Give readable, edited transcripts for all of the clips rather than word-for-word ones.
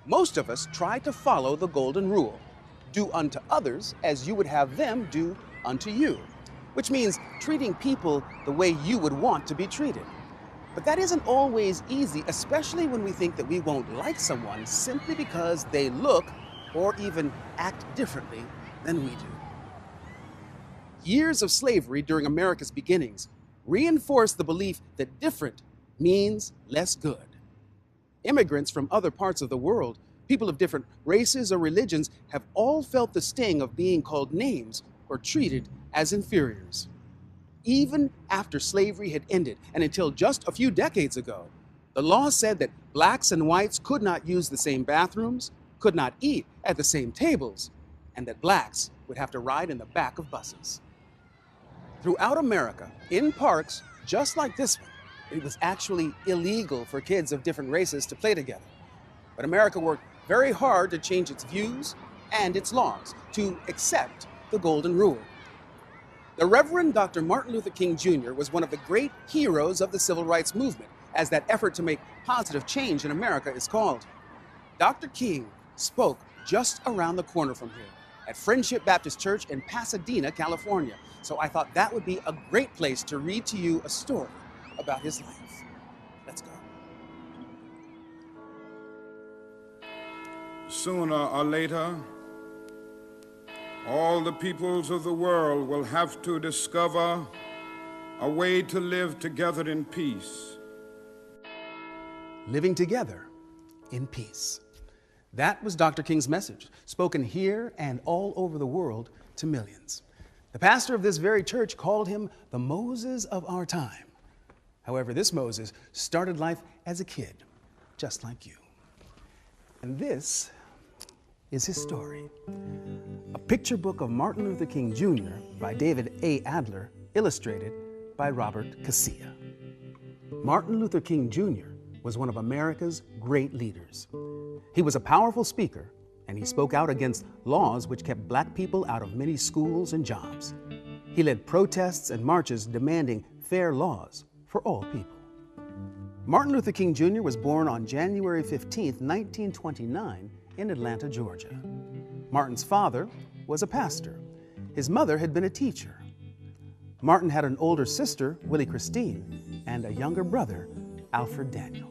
Most of us try to follow the golden rule. Do unto others as you would have them do unto you, which means treating people the way you would want to be treated. But that isn't always easy, especially when we think that we won't like someone simply because they look or even act differently than we do. Years of slavery during America's beginnings reinforced the belief that different means less good. Immigrants from other parts of the world, people of different races or religions, have all felt the sting of being called names or treated as inferiors. Even after slavery had ended, and until just a few decades ago, the law said that blacks and whites could not use the same bathrooms, could not eat at the same tables, and that blacks would have to ride in the back of buses. Throughout America, in parks just like this one, it was actually illegal for kids of different races to play together. But America worked very hard to change its views and its laws to accept the golden rule. The Reverend Dr. Martin Luther King Jr. was one of the great heroes of the civil rights movement, as that effort to make positive change in America is called. Dr. King spoke just around the corner from here at Friendship Baptist Church in Pasadena, California. So I thought that would be a great place to read to you a story about his life. Let's go. Sooner or later, all the peoples of the world will have to discover a way to live together in peace. Living together in peace. That was Dr. King's message, spoken here and all over the world to millions. The pastor of this very church called him the Moses of our time. However, this Moses started life as a kid, just like you. And this is his story. A picture book of Martin Luther King Jr. by David A. Adler, illustrated by Robert Casilla. Martin Luther King Jr. was one of America's great leaders. He was a powerful speaker, and he spoke out against laws which kept black people out of many schools and jobs. He led protests and marches demanding fair laws for all people. Martin Luther King Jr. was born on January 15, 1929, in Atlanta, Georgia. Martin's father was a pastor. His mother had been a teacher. Martin had an older sister, Willie Christine, and a younger brother, Alfred Daniel.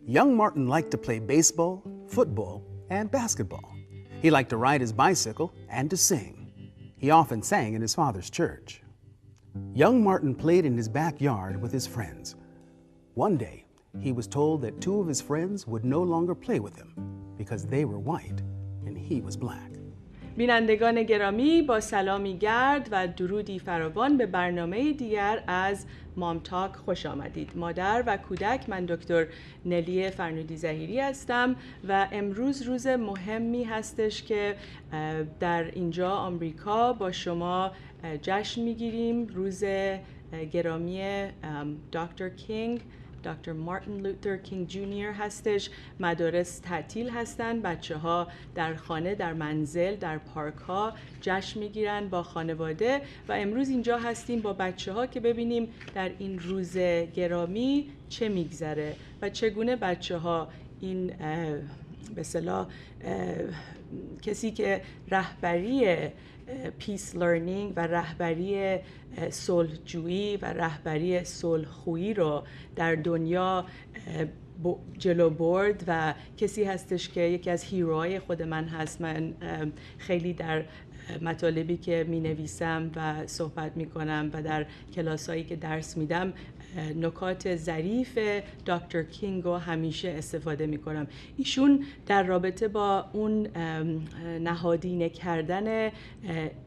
Young Martin liked to play baseball, football, and basketball. He liked to ride his bicycle and to sing. He often sang in his father's church. Young Martin played in his backyard with his friends. One day, he was told that two of his friends would no longer play with him because they were white and he was black. بینندگان گرامی، با سلامی گرد و درودی فراوان به برنامه دیگر از مامتاک خوش آمدید. مادر و کودک، من دکتر نلی فرنودی ظهیری هستم و امروز روز مهمی هستش که در اینجا آمریکا با شما جشن میگیریم. روز گرامی دکتر کینگ، دکتر مارتین لوتر کینگ جونیور هستش. مدارس تعطیل هستن، بچه ها در خانه، در منزل، در پارک ها جشن میگیرن با خانواده و امروز اینجا هستیم با بچه ها که ببینیم در این روز گرامی چه میگذره و چگونه بچه ها این به اصطلاح کسی که رهبری peaceLearning و رهبری صلحجویی و رهبری صلحخویی رو در دنیا جلو برد و کسی هستش که یکی از هیروهای خود من هست. من خیلی در مطالبی که می نویسم و صحبت می کنم و در کلاسایی که درس میدم نکات ظریف دکتر کینگ رو همیشه استفاده می کنم. ایشون در رابطه با اون نهادینه کردن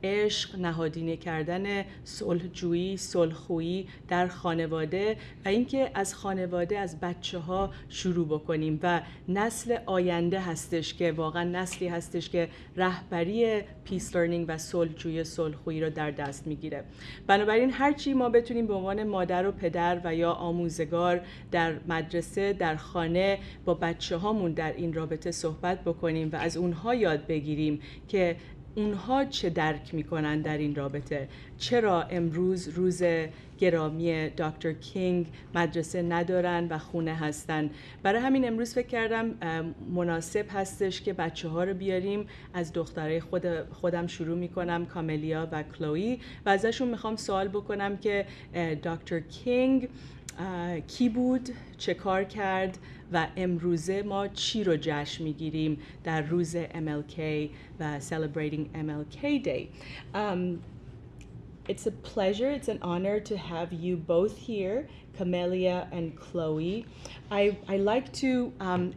عشق، نهادینه کردن صلحجویی، صلحخویی در خانواده و اینکه از خانواده، از بچه ها شروع بکنیم و نسل آینده هستش که واقعا نسلی هستش که رهبری peaceLearning و صلحجویی، صلحخویی رو در دست میگیره. بنابراین هرچی ما بتونیم به عنوان مادر و پدر و یا آموزگار در مدرسه، در خانه با بچه هامون در این رابطه صحبت بکنیم و از اونها یاد بگیریم که اونها چه درک میکنن در این رابطه. چرا امروز روز گرامی دکتر کینگ مدرسه ندارن و خونه هستن. برای همین امروز فکر کردم مناسب هستش که بچه ها رو بیاریم. از دخترای خودم شروع میکنم، کاملیا و کلوی، و ازشون میخوام سوال بکنم که دکتر کینگ کی بود، چه کار کرد و امروزه ما چی رو جشن میگیریم در روز MLK و Celebrating MLK Day. It's a pleasure, it's an honor to have you both here, Camelia and Chloe. I like to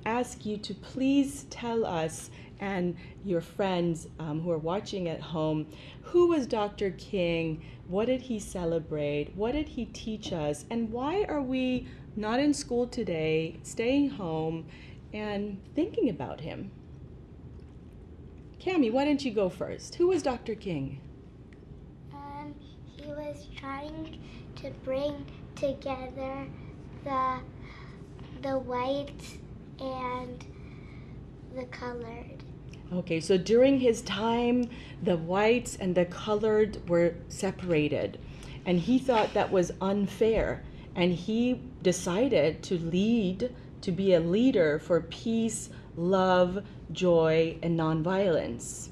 ask you to please tell us and your friends who are watching at home, who was Dr. King? What did he celebrate? What did he teach us? And why are we not in school today, staying home and thinking about him? Cammie, why don't you go first? Who was Dr. King? He was trying to bring together the white and the colored. Okay, so during his time, the whites and the colored were separated, and he thought that was unfair, and he decided to be a leader for peace, love, joy, and nonviolence,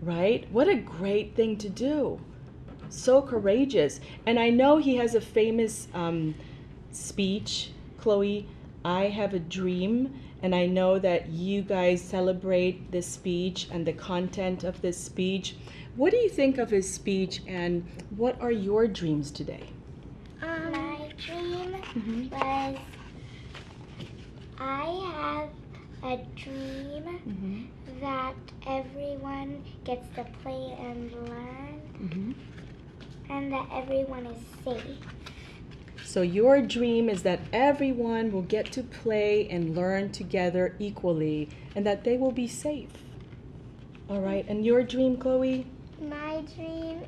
right? What a great thing to do. So courageous. And I know he has a famous speech, Chloe, I have a dream. And I know that you guys celebrate this speech and the content of this speech. What do you think of his speech, and what are your dreams today? My dream was, I have a dream that everyone gets to play and learn, and that everyone is safe. So your dream is that everyone will get to play and learn together equally, and that they will be safe. All right, and your dream, Chloe? My dream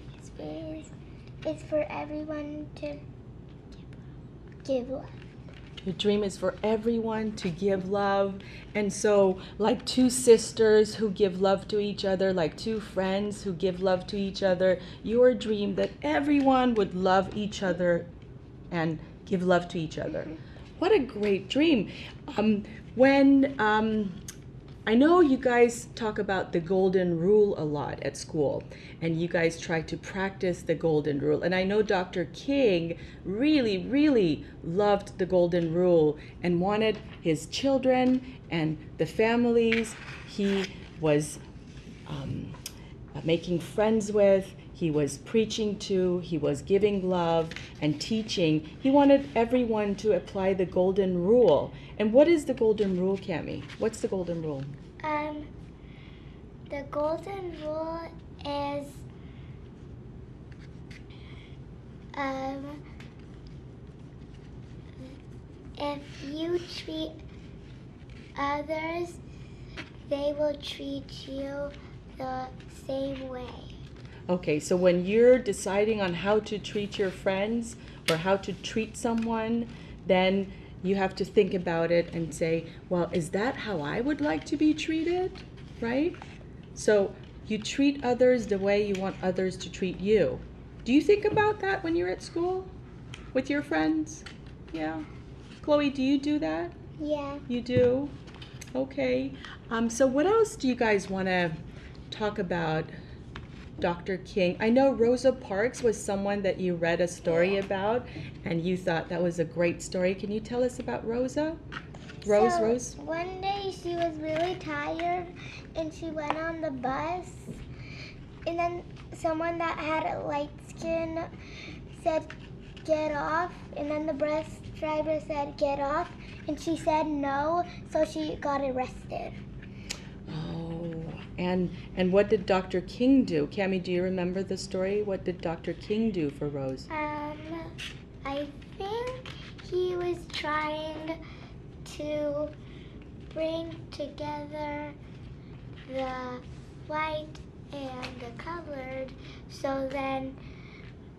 is for everyone to give love. Your dream is for everyone to give love. And so, like two sisters who give love to each other, like two friends who give love to each other, your dream that everyone would love each other and give love to each other. What a great dream. I know you guys talk about the golden rule a lot at school, and you guys try to practice the golden rule. And I know Dr. King really, really loved the golden rule and wanted his children and the families he was making friends with, he was preaching to, he was giving love and teaching. He wanted everyone to apply the golden rule. And what is the golden rule, Cammie? What's the golden rule? The golden rule is if you treat others, they will treat you the same way. Okay, so when you're deciding on how to treat your friends or how to treat someone, then you have to think about it and say, well, is that how I would like to be treated, right? So you treat others the way you want others to treat you. Do you think about that when you're at school with your friends? Yeah. Chloe, do you do that? Yeah. You do? Okay. So what else do you guys want to talk about Dr. King? I know Rosa Parks was someone that you read a story about, and you thought that was a great story. Can you tell us about Rosa? Rose? One day she was really tired, and she went on the bus, and then someone that had a light skin said, get off, and then the bus driver said, get off, and she said no, so she got arrested. Oh, and what did Dr. King do? Cammie, do you remember the story? What did Dr. King do for Rose? I think he was trying to bring together the white and the colored, so then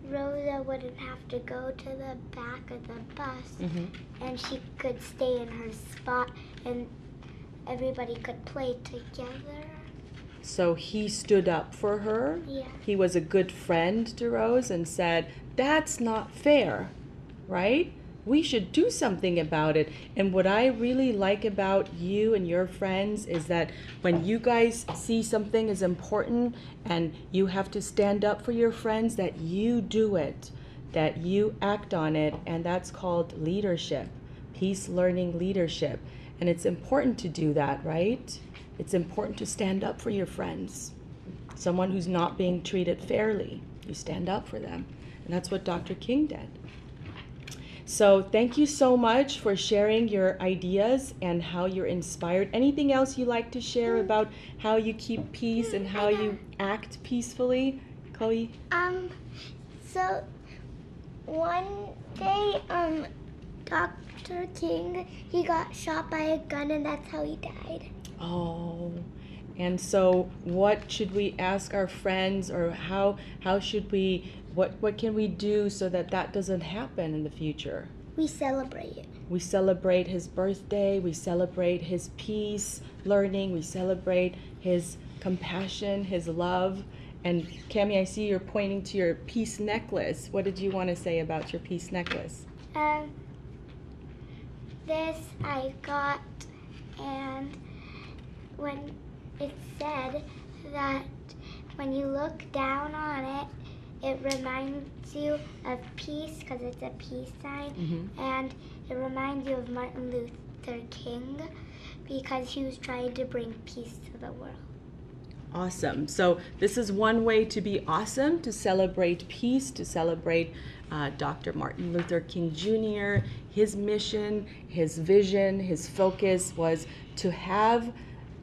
Rosa wouldn't have to go to the back of the bus, and she could stay in her spot, and everybody could play together. So he stood up for her. Yeah. He was a good friend to Rose and said, that's not fair, right? We should do something about it. And what I really like about you and your friends is that when you guys see something is important and you have to stand up for your friends, that you do it, that you act on it, and that's called leadership, peace learning leadership. And it's important to do that, right? It's important to stand up for your friends. Someone who's not being treated fairly, you stand up for them. And that's what Dr. King did. So thank you so much for sharing your ideas and how you're inspired. Anything else you like to share about how you keep peace and how you act peacefully, Chloe? So one day, Dr. King, he got shot by a gun and that's how he died. Oh, and so what should we ask our friends, or how should we, what can we do so that that doesn't happen in the future? We celebrate it. We celebrate his birthday, we celebrate his peace learning, we celebrate his compassion, his love. And Cammie, I see you're pointing to your peace necklace. What did you want to say about your peace necklace? This I got, and when it said that when you look down on it, it reminds you of peace because it's a peace sign, and it reminds you of Martin Luther King because he was trying to bring peace to the world. Awesome. So this is one way to be awesome, to celebrate peace, to celebrate Dr. Martin Luther King Jr. His mission, his vision, his focus was to have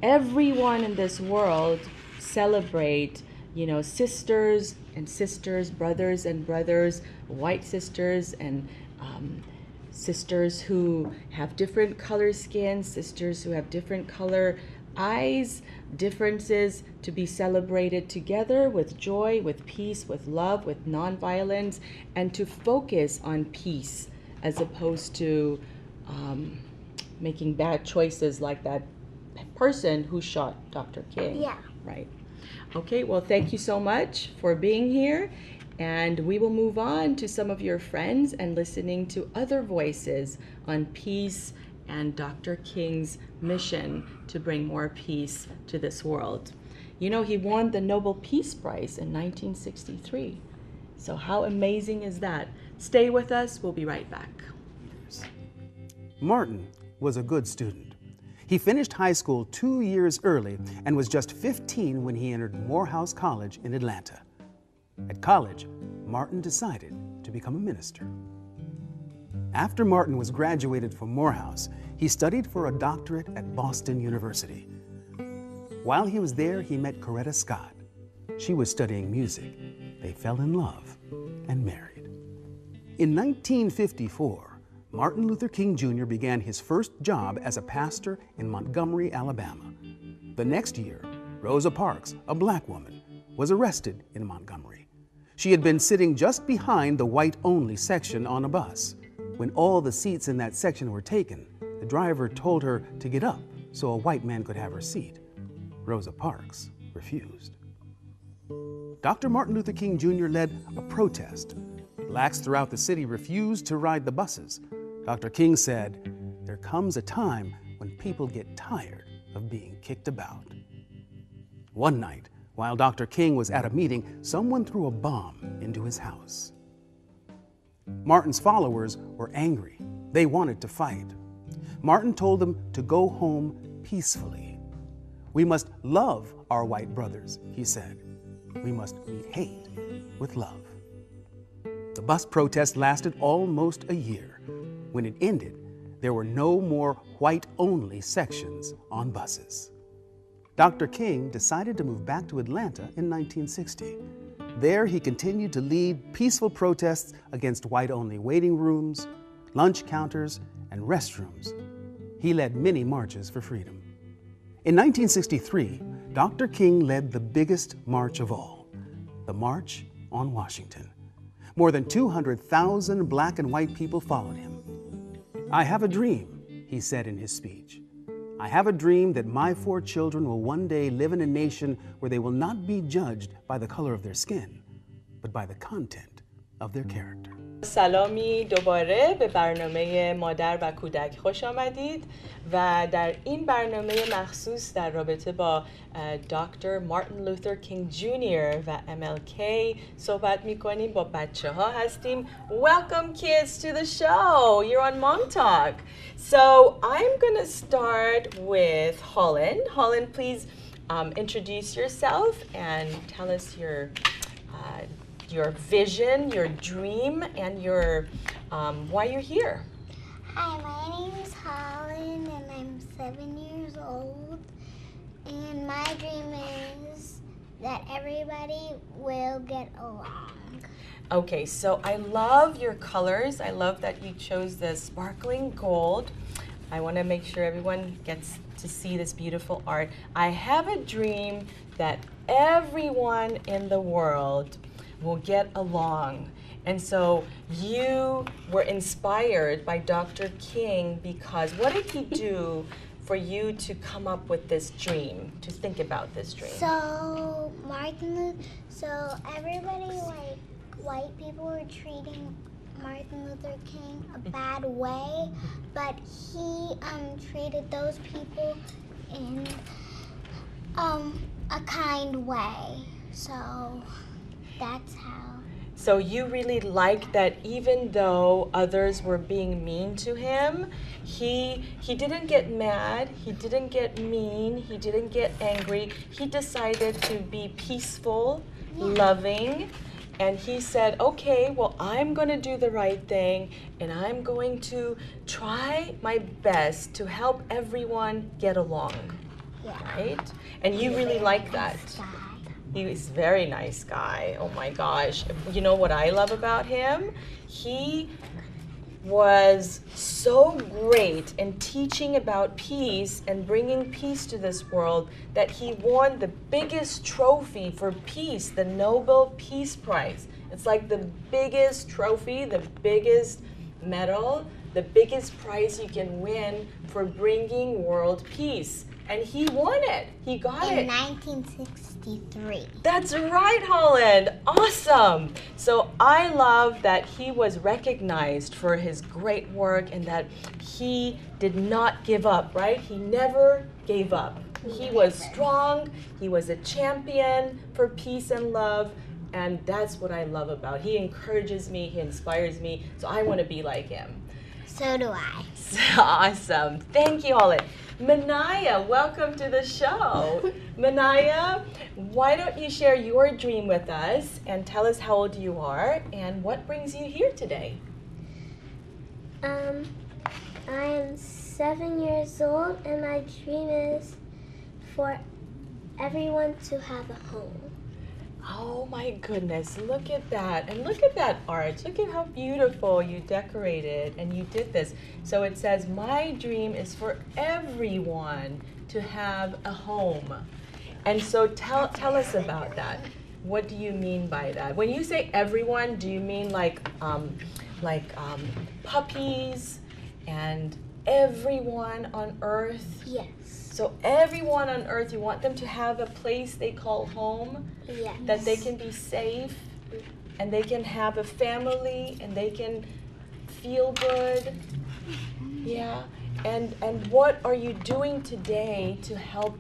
everyone in this world celebrate, sisters and sisters, brothers and brothers, white sisters and sisters who have different color skin, sisters who have different color eyes, differences to be celebrated together with joy, with peace, with love, with nonviolence, and to focus on peace as opposed to making bad choices like that person who shot Dr. King. Yeah. Right. Okay, well, thank you so much for being here. And we will move on to some of your friends and listening to other voices on peace and Dr. King's mission to bring more peace to this world. He won the Nobel Peace Prize in 1963. So how amazing is that? Stay with us. We'll be right back. Martin was a good student. He finished high school 2 years early and was just 15 when he entered Morehouse College in Atlanta. At college, Martin decided to become a minister. After Martin was graduated from Morehouse, he studied for a doctorate at Boston University. While he was there, he met Coretta Scott. She was studying music. They fell in love and married. In 1954, Martin Luther King Jr. began his first job as a pastor in Montgomery, Alabama. The next year, Rosa Parks, a black woman, was arrested in Montgomery. She had been sitting just behind the white-only section on a bus. When all the seats in that section were taken, the driver told her to get up so a white man could have her seat. Rosa Parks refused. Dr. Martin Luther King Jr. led a protest. Blacks throughout the city refused to ride the buses. Dr. King said, "There comes a time when people get tired of being kicked about." One night, while Dr. King was at a meeting, someone threw a bomb into his house. Martin's followers were angry. They wanted to fight. Martin told them to go home peacefully. "We must love our white brothers," he said. "We must meet hate with love." The bus protest lasted almost a year. When it ended, there were no more white-only sections on buses. Dr. King decided to move back to Atlanta in 1960. There, he continued to lead peaceful protests against white-only waiting rooms, lunch counters, and restrooms. He led many marches for freedom. In 1963, Dr. King led the biggest march of all, the March on Washington. More than 200,000 black and white people followed him. "I have a dream," he said in his speech. I have a dream that my 4 children will one day live in a nation where they will not be judged by the color of their skin, but by the content of their character. سلامی دوباره به برنامه مادر و کودک خوش آمدید و در این برنامه مخصوص در رابطه با دکتر مارتین لوتر کینگ جونیور و MLK صحبت میکنیم. با بچه ها هستیم. Welcome kids to the show. You're on Mom Talk. So I'm gonna start with Holland. Holland, please introduce yourself and tell us your vision, your dream, and your why you're here. Hi, my name is Holland and I'm 7 years old. And my dream is that everybody will get along. Okay, so I love your colors. I love that you chose the sparkling gold. I want to make sure everyone gets to see this beautiful art. I have a dream that everyone in the world will get along. And so you were inspired by Dr. King because what did he do for you to come up with this dream, to think about this dream? So everybody, like white people, were treating Martin Luther King a bad way, but he treated those people in a kind way. So that's how. So you really liked that even though others were being mean to him, he didn't get mad, he didn't get mean, he didn't get angry. He decided to be peaceful, loving, and he said, okay, well, I'm going to do the right thing, and I'm going to try my best to help everyone get along, right? And you really like that. He's a very nice guy. Oh my gosh. You know what I love about him? He was so great in teaching about peace and bringing peace to this world that he won the biggest trophy for peace, the Nobel Peace Prize. It's like the biggest trophy, the biggest medal, the biggest prize you can win for bringing world peace. And he won it. He got it. In 1963. That's right, Holland. Awesome. So I love that he was recognized for his great work and that he did not give up, right? He never gave up. He was strong. He was a champion for peace and love. And that's what I love about him. He encourages me. He inspires me. So I want to be like him. So do I. Awesome. Thank you, Holland. Manaya, welcome to the show. Manaya, why don't you share your dream with us and tell us how old you are and what brings you here today? I am 7 years old and my dream is for everyone to have a home. Oh my goodness, look at that. And look at that art. Look at how beautiful you decorated and you did this. So it says, my dream is for everyone to have a home. And so tell us about that. What do you mean by that? When you say everyone, do you mean like puppies and everyone on earth? Yes. So everyone on earth, you want them to have a place they call home? Yes. That they can be safe and they can have a family and they can feel good. Yeah. And what are you doing today to help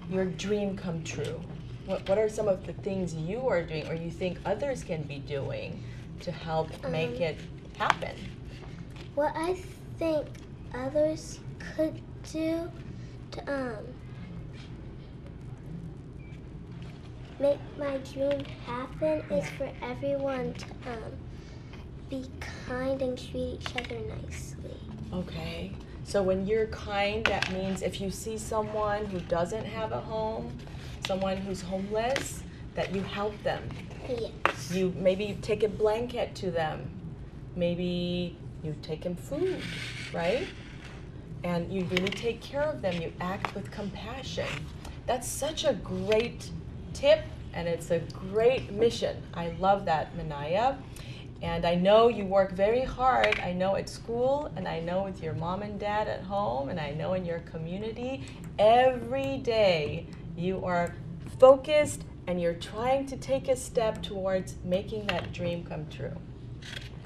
your dream come true? What are some of the things you are doing or you think others can be doing to help make it happen? What I think others could do to make my dream happen is for everyone to be kind and treat each other nicely. Okay. So when you're kind, that means if you see someone who doesn't have a home, someone who's homeless, that you help them. Yes. You maybe take a blanket to them. Maybe you take them food, right? And you really take care of them. You act with compassion. That's such a great tip, and it's a great mission. I love that, Manaya. And I know you work very hard. I know at school, and I know with your mom and dad at home, and I know in your community. Every day you are focused and you're trying to take a step towards making that dream come true.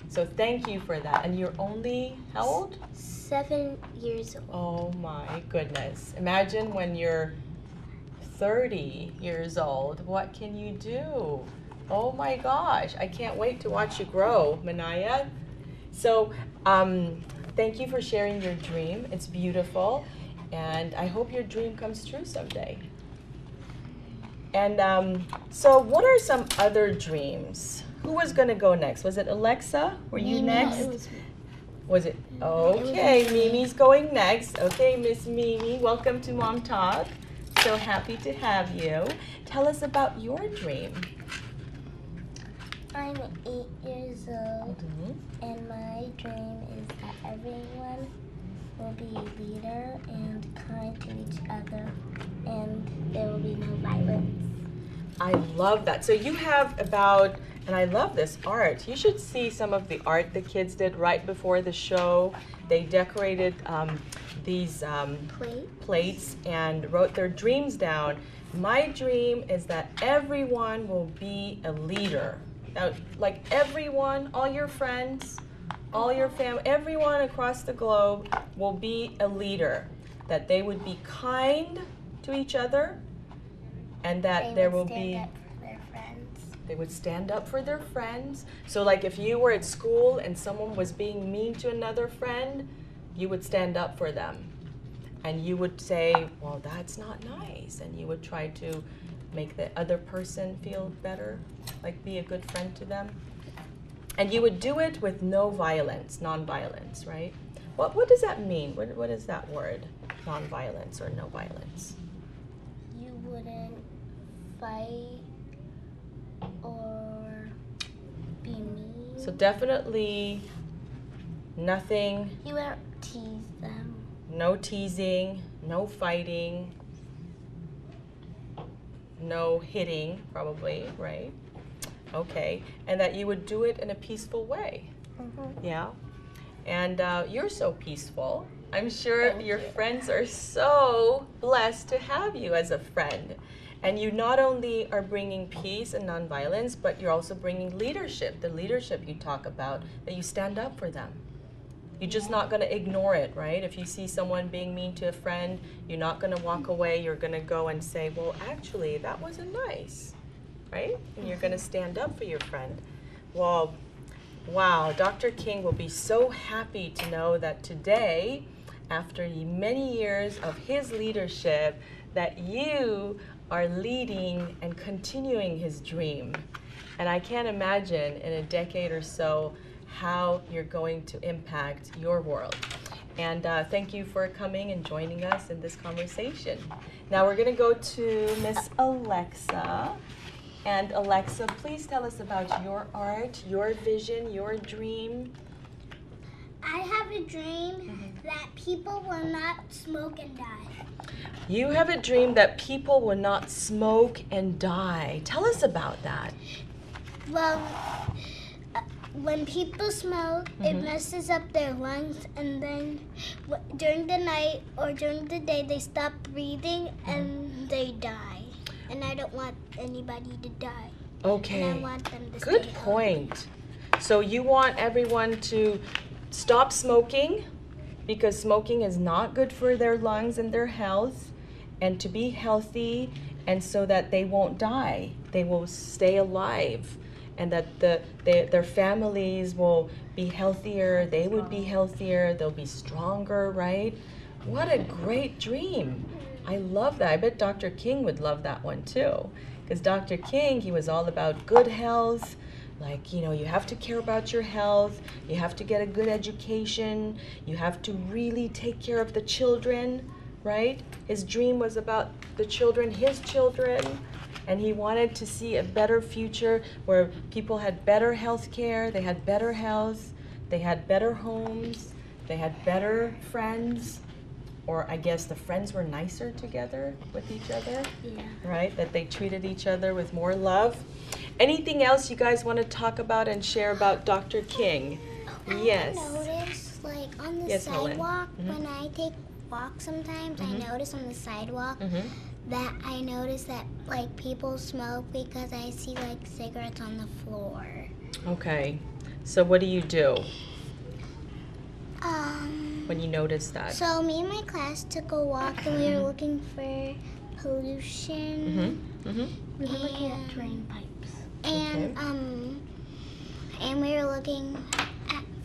So thank you for that. And you're only, how old? 7 years old. Oh my goodness. Imagine when you're 30 years old, what can you do? Oh my gosh, I can't wait to watch you grow, Manaya. So thank you for sharing your dream. It's beautiful, and I hope your dream comes true someday. And so what are some other dreams? Who was going to go next? Was it Alexa? Were you next? It was me. Was it? Okay, Mimi's going next. Okay, Miss Mimi, welcome to Mom Talk. So happy to have you. Tell us about your dream. I'm 8 years old, and my dream is that everyone will be a leader and kind to each other, and there will be no violence. I love that. So you have about, and I love this art. You should see some of the art the kids did right before the show. They decorated these plates and wrote their dreams down. My dream is that everyone will be a leader. Now, like everyone, all your friends, all your family, everyone across the globe will be a leader. That they would be kind to each other, and that there will be, they would stand up for their friends. So like if you were at school and someone was being mean to another friend, you would stand up for them. And you would say, well, that's not nice. And you would try to make the other person feel better, like be a good friend to them. And you would do it with no violence, non-violence, right? What does that mean? What is that word, non-violence or no violence? You wouldn't fight or be mean. So definitely nothing. You won't tease them. No teasing, no fighting, no hitting, probably, right? Okay, and that you would do it in a peaceful way. Yeah, and you're so peaceful. I'm sure your friends are so blessed to have you as a friend. And you not only are bringing peace and nonviolence, but you're also bringing leadership, the leadership you talk about, that you stand up for them. You're just not going to ignore it, right? If you see someone being mean to a friend, you're not going to walk away. You're going to go and say, well, actually, that wasn't nice, right? And you're going to stand up for your friend. Well, wow, Dr. King will be so happy to know that today, after many years of his leadership, that you are leading and continuing his dream. And I can't imagine in a decade or so how you're going to impact your world. And thank you for coming and joining us in this conversation. Now we're going to go to Miss Alexa. And Alexa, please tell us about your art, your vision, your dream. I have a dream that people will not smoke and die. You have a dream that people will not smoke and die. Tell us about that. Well, when people smoke, it messes up their lungs, and then during the night or during the day, they stop breathing and they die. And I don't want anybody to die. Okay. And I want them to Good stay point. So you want everyone to stop smoking because smoking is not good for their lungs and their health, and to be healthy, and so that they won't die. They will stay alive, and that their families will be healthier, they would be healthier, they'll be stronger, right? What a great dream. I love that. I bet Dr. King would love that one too. Because Dr. King, he was all about good health. Like, you know, you have to care about your health. You have to get a good education. You have to really take care of the children, right? His dream was about the children, his children. And he wanted to see a better future where people had better health care, they had better health, they had better homes, they had better friends. Or I guess the friends were nicer together with each other, right? That they treated each other with more love. Anything else you guys want to talk about and share about Dr. King? Yes. I noticed, like, on the Yes, Helen. sidewalk, when I take walks sometimes, I notice on the sidewalk that like, people smoke because I see, like, cigarettes on the floor. Okay. So what do you do when you notice that? So me and my class took a walk and we were looking for pollution. We were looking at drain pipes. And and we were looking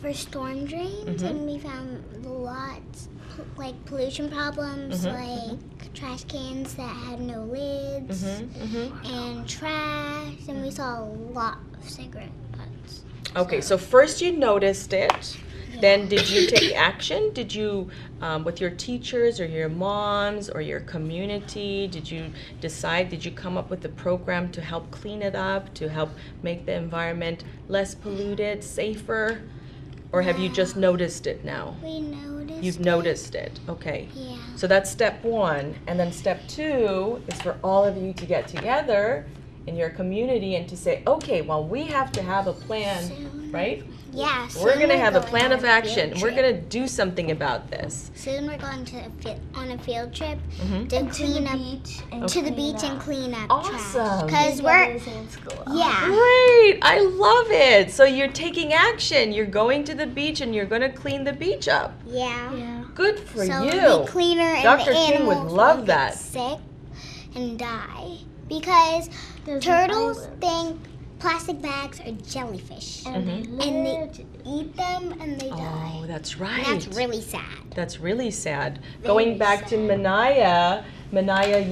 for storm drains, and we found lots like pollution problems, like trash cans that had no lids, and trash, and we saw a lot of cigarette butts. Okay, so first you noticed it. Then did you take action? Did you, with your teachers or your moms or your community, did you come up with a program to help clean it up, to help make the environment less polluted, safer? Or have you just noticed it now? We noticed. You've noticed it, okay. Yeah. So that's step one. And then step two is for all of you to get together in your community and to say, okay, well, we have to have a plan, right? Yeah. We're going to have a going plan on of a action. field We're trip. going to do something about this. Soon we're going on a field trip to To clean the up beach and to the clean beach up. and clean up Awesome. Because we're in school. yeah. Great. I love it. So you're taking action. You're going to the beach and you're going to clean the beach up. Yeah. Good for So you. it'll be cleaner and Dr. the King would animals love won't that. get sick and die because There's turtles an island. think plastic bags are jellyfish And and they eat them and they Oh, die. that's And right. that's really sad. That's really sad. Very Going back to Manaya,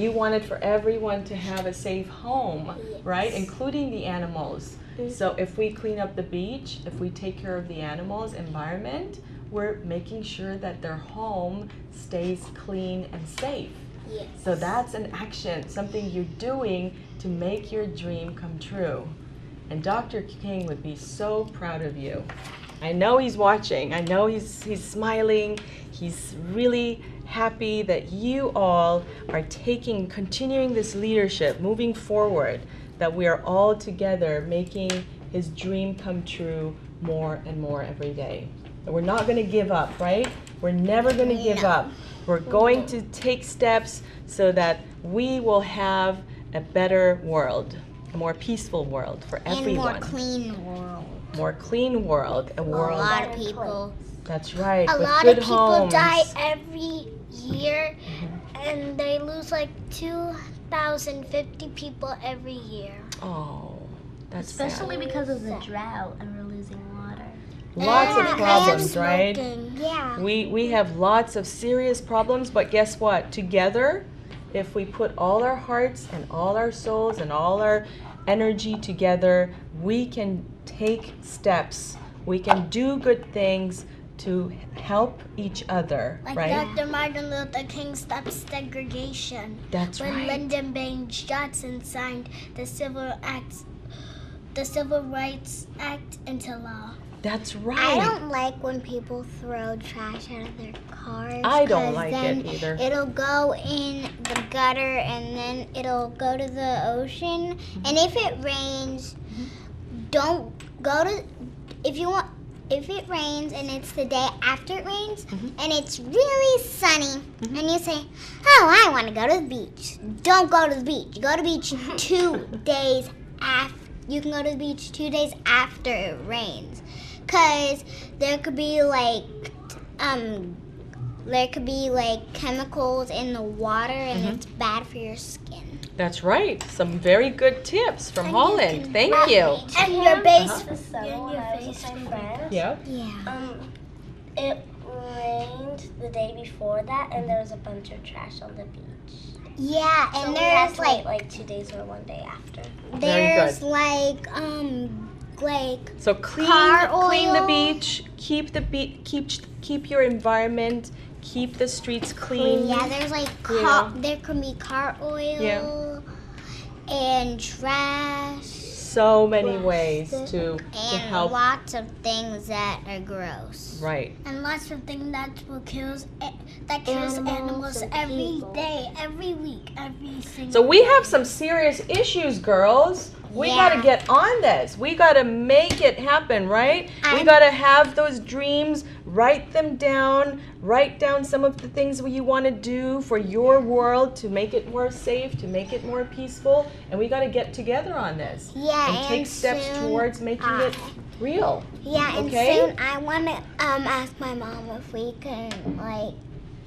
you wanted for everyone to have a safe home, right? Including the animals. So if we clean up the beach, if we take care of the animals' environment, we're making sure that their home stays clean and safe. Yes. So that's an action, something you're doing to make your dream come true. And Dr. King would be so proud of you. I know he's watching. I know he's smiling. He's really happy that you all are continuing this leadership, moving forward, that we are all together making his dream come true more and more every day. That we're not going to give up, right? We're never going to give up. We're going to take steps so that we will have a better world, a more peaceful world for And everyone. more clean world. More clean world, a A world. lot of people. That's right. A with lot good of people homes. die every year, and they lose like 2,050 people every year. Oh, that's Especially sad. because of the drought and we're losing water. Lots of And problems, right? smoking. Yeah. We have lots of serious problems, but guess what? Together, if we put all our hearts and all our souls and all our energy together, we can take steps. We can do good things to help each other, Like right? Dr. Martin Luther King stopped segregation. That's when right. Lyndon Baines Johnson signed the Civil Rights Act into law. That's I right. don't like when people throw trash out of their cars. I don't 'cause like then it either. It'll go in the gutter and then it'll go to the ocean. And if it rains, don't go to. If it rains and it's the day after it rains and it's really sunny and you say, "Oh, I want to go to the beach," don't go to the beach. Go to the beach 2 days after. You can go to the beach 2 days after it rains. Because there could be like chemicals in the water and it's bad for your skin. That's right. Some very good tips from Holland. Thank you. And your base. The summer when I was with my friends. Yeah. Yeah. It rained the day before that, and there was a bunch of trash on the beach. Yeah, So and we had there's to wait like 2 days or 1 day after. Very there's good. like So clean the oil. beach. Keep your environment. Keep the streets clean. Yeah, there's like Yeah. there can be car oil Yeah. and trash, so many ways to And help. lots of things that are gross. Right. And lots of things that kills animals every day, every week, every single So we have some serious issues, girls. We got to get on this. We got to make it happen, right? We got to have those dreams, write them down, write down some of the things you want to do for your world to make it more safe, to make it more peaceful, and we got to get together on this. Yeah, and take steps towards making it real. Yeah, and soon I want to ask my mom if we can like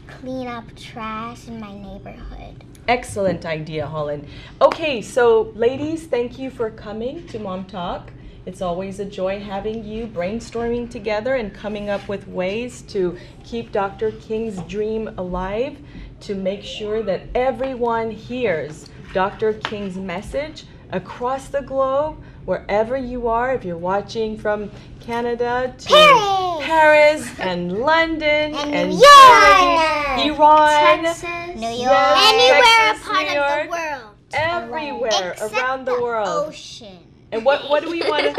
clean up trash in my neighborhood. Excellent idea, Holland. Okay, so ladies, thank you for coming to Mom Talk. It's always a joy having you brainstorming together and coming up with ways to keep Dr. King's dream alive, to make sure that everyone hears Dr. King's message across the globe, wherever you are, if you're watching from Canada to Paris and London and New York, Iran, Texas, New York, yes, anywhere Texas, a part New of York, the world. everywhere except around the world. Ocean. And what do we want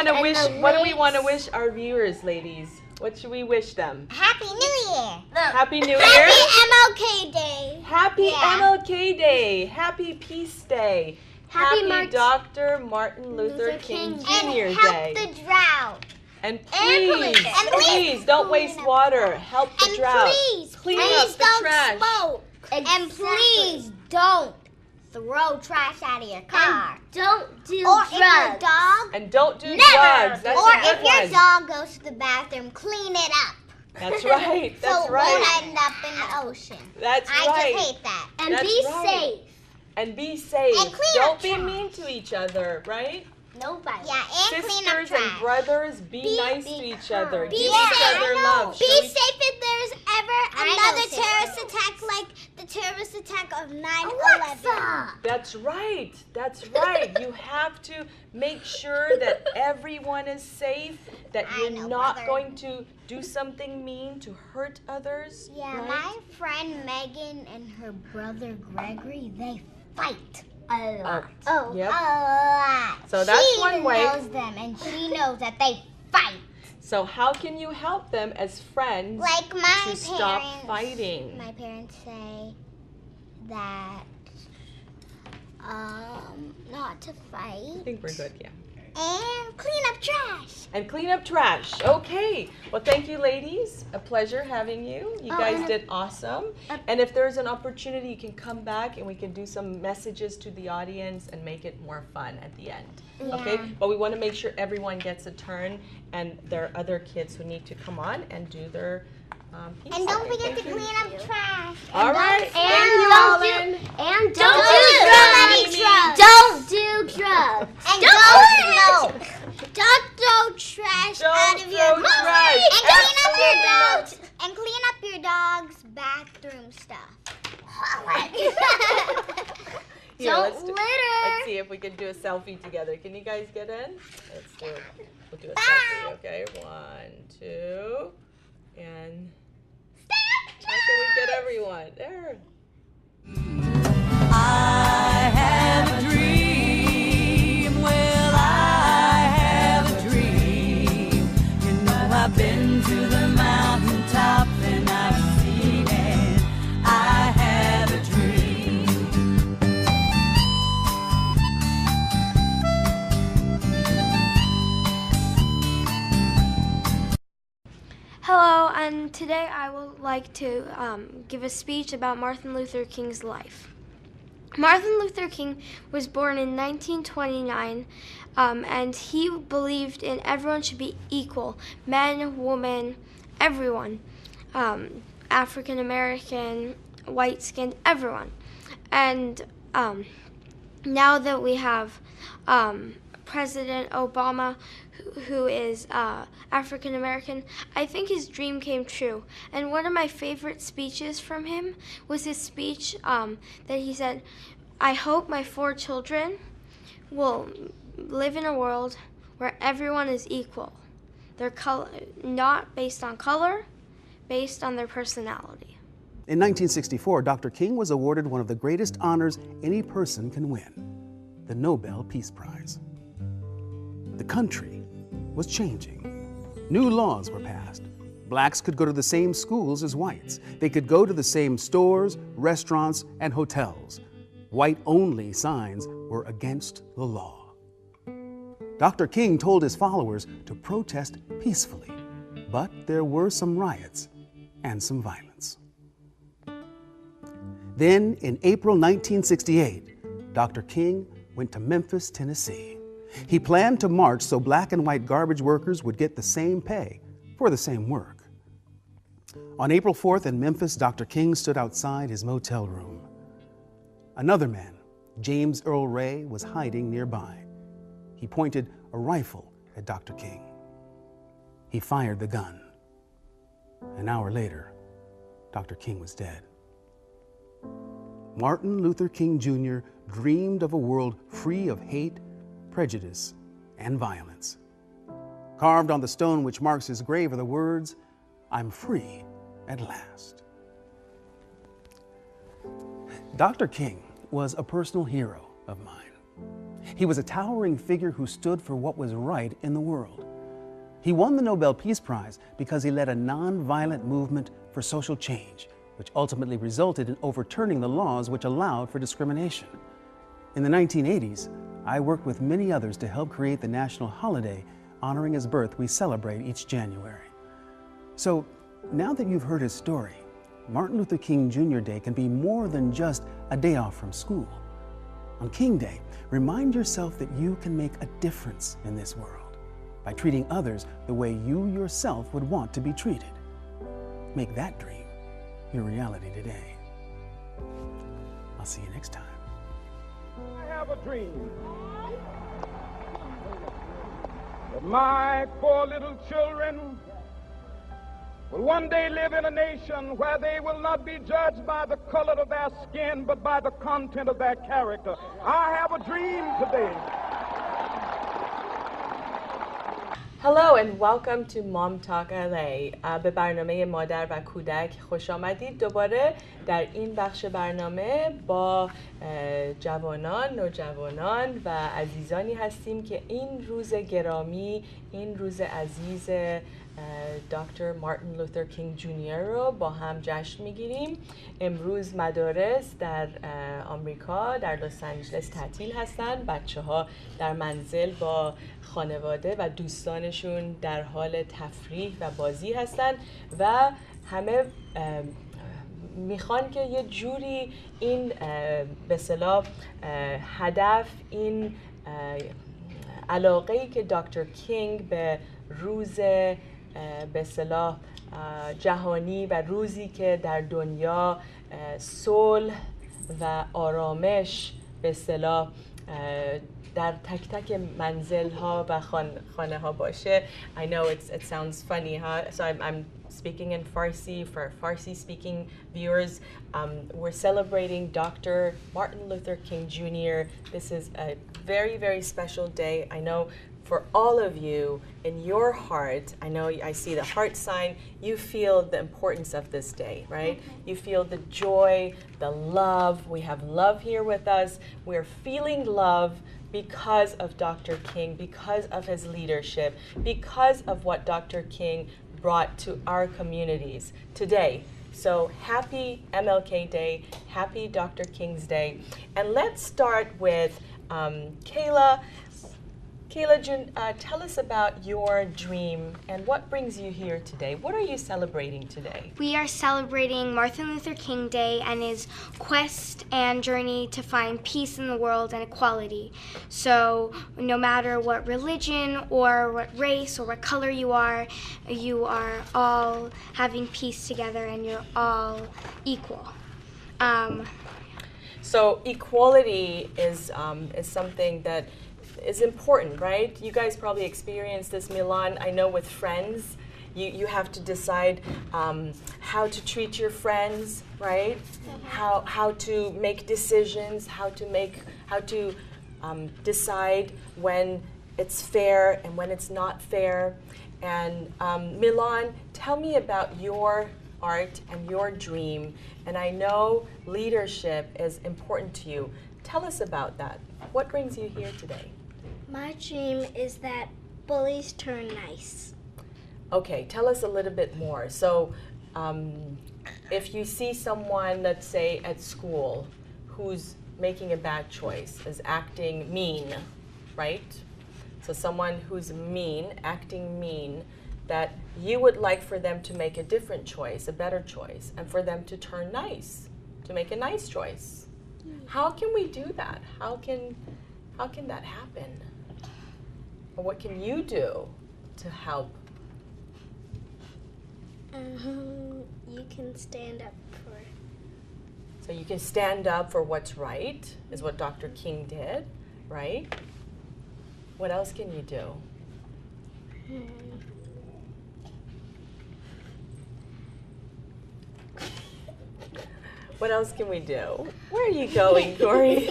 to wish our viewers, ladies? What should we wish them? Happy New Year. Happy New Year. Happy MLK Day. Happy MLK Day. Happy Peace Day. Happy Dr. Martin Luther King Jr. And help Day. the drought. And please don't waste water. Help the And drought. please Clean up the trash. Smoke. And please don't throw trash out of your car. Don't do Or drugs. if your dog, And don't do drugs. That's or a good if your one. dog goes to the bathroom, clean it up. That's right. So That's it right. won't end up in the ocean. That's I right. just hate that. And That's be right. safe. And be safe. And clean Don't up be trash. mean to each other, right? Nobody. Yeah, and clean up Sisters trash. and brothers, be nice to each other. Be Give safe. each other love. Be Show each- safe if there's ever I know, another sister. terrorist attack like the terrorist attack of 9/11. That's right. That's right. You have to make sure that everyone is safe, that I you're know, not Mother. going to do something mean to hurt others. Yeah, right? my friend Megan and her brother Gregory, they fight a lot. Yep. A lot. So that's she one even way. knows them, and she knows that they fight. So how can you help them as friends Like my to parents. stop fighting? My parents say that not to fight I think we're good, yeah. and clean up trash. And clean up trash. Okay. Well, thank you, ladies. A pleasure having you. You guys did awesome. And if there's an opportunity, you can come back and we can do some messages to the audience and make it more fun at the end. Okay? But we want to make sure everyone gets a turn, and there are other kids who need to come on and do their piece. And don't Okay, forget to thank you. clean up trash. All right. Thank you, don't Alan. And Don't don't do do drugs. drugs. Don't do drugs. And don't smoke. Don't throw trash Don't out of your throw mouth. trash. And clean up your Absolutely not. dogs. And clean up your dog's bathroom stuff. Here, Don't let's litter. Let's see if we can do a selfie together. Can you guys get in? Let's do it. We'll do a selfie, okay? 1, 2, and how can we get everyone? There. I have a dream. Well, I have a dream. You know, I've been to the mountaintop and I've seen it. I have a dream. Hello, and today I would like to give a speech about Martin Luther King's life. Martin Luther King was born in 1929, and he believed in everyone should be equal, men, women, everyone, African American, white-skinned, everyone. And now that we have President Obama, who is African American, I think his dream came true. And one of my favorite speeches from him was his speech that he said, "I hope my 4 children will live in a world where everyone is equal. They're not based on color, based on their personality." In 1964, Dr. King was awarded one of the greatest honors any person can win. the Nobel Peace Prize. The country was changing. New laws were passed. Blacks could go to the same schools as whites. They could go to the same stores, restaurants, and hotels. White-only signs were against the law. Dr. King told his followers to protest peacefully, but there were some riots and some violence. Then, in April 1968, Dr. King went to Memphis, Tennessee. He planned to march so black and white garbage workers would get the same pay for the same work. On April 4th in Memphis, Dr. King stood outside his motel room. Another man, James Earl Ray, was hiding nearby. He pointed a rifle at Dr. King. He fired the gun. An hour later, Dr. King was dead. Martin Luther King Jr. dreamed of a world free of hate, prejudice, and violence. Carved on the stone which marks his grave are the words, "I'm free at last." Dr. King was a personal hero of mine. He was a towering figure who stood for what was right in the world. He won the Nobel Peace Prize because he led a nonviolent movement for social change, which ultimately resulted in overturning the laws which allowed for discrimination. In the 1980s, I worked with many others to help create the national holiday honoring his birth we celebrate each January. So now that you've heard his story, Martin Luther King Jr. Day can be more than just a day off from school. On King Day, remind yourself that you can make a difference in this world by treating others the way you yourself would want to be treated. Make that dream your reality today. I'll see you next time. I have a dream that my poor little children will one day live in a nation where they will not be judged by the color of their skin, but by the content of their character. I have a dream today. Hello and welcome to MomTalk LA. به برنامه مادر و کودک خوش آمدید. دوباره در این بخش برنامه با جوانان، نوجوانان و عزیزانی هستیم که این روز گرامی، این روز عزیز دکتر مارتین لوتر کینگ جونیور رو با هم جشن میگیریم. امروز مدارس در آمریکا در لس آنجلس تعطیل هستند. بچه‌ها در منزل با خانواده و دوستانشون در حال تفریح و بازی هستند و همه میخوان که یه جوری این به اصطلاح هدف، این علاقه‌ای که دکتر کینگ به روز به اصطلاح جهانی و روزی که در دنیا صلح و آرامش به اصطلاح در تک تک منزل ها و خانه ها باشه. I know it sounds funny, huh? So I'm speaking in Farsi for Farsi speaking viewers. We're celebrating Dr. Martin Luther King Jr. This is a very, very special day. I know for all of you, in your heart, I know I see the heart sign, you feel the importance of this day, right? You feel the joy, the love. We have love here with us. We're feeling love because of Dr. King, because of his leadership, because of what Dr. King brought to our communities today. So happy MLK Day, happy Dr. King's Day. And let's start with Kayla. Kayla, tell us about your dream and what brings you here today. What are you celebrating today? We are celebrating Martin Luther King Day and his quest and journey to find peace in the world and equality. So no matter what religion or what race or what color you are all having peace together and you're all equal. So equality is something that is important, right? You guys probably experienced this, Milan. I know with friends, you have to decide how to treat your friends, right? How to make decisions, how to decide when it's fair and when it's not fair. And Milan, tell me about your art and your dream. And I know leadership is important to you. Tell us about that. What brings you here today? My dream is that bullies turn nice. Okay, tell us a little bit more. So, if you see someone, let's say at school, who's making a bad choice, is acting mean, right? So someone who's mean, acting mean, that you would like for them to make a different choice, a better choice, and for them to turn nice, to make a nice choice. How can we do that? How can that happen? Or what can you do to help? You can stand up for. So you can stand up for what's right, is what Dr. King did, right? What else can you do? What else can we do? Where are you going, Corey?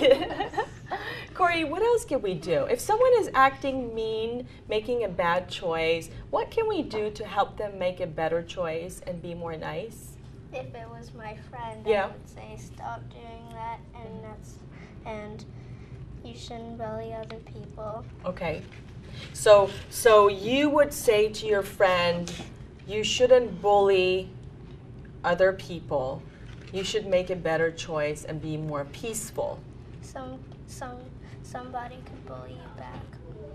Corey, what else can we do? If someone is acting mean, making a bad choice, what can we do to help them make a better choice and be more nice? If it was my friend, Yeah. I would say stop doing that, and you shouldn't bully other people. Okay. So you would say to your friend, you shouldn't bully other people. You should make a better choice and be more peaceful. Somebody could bully you back.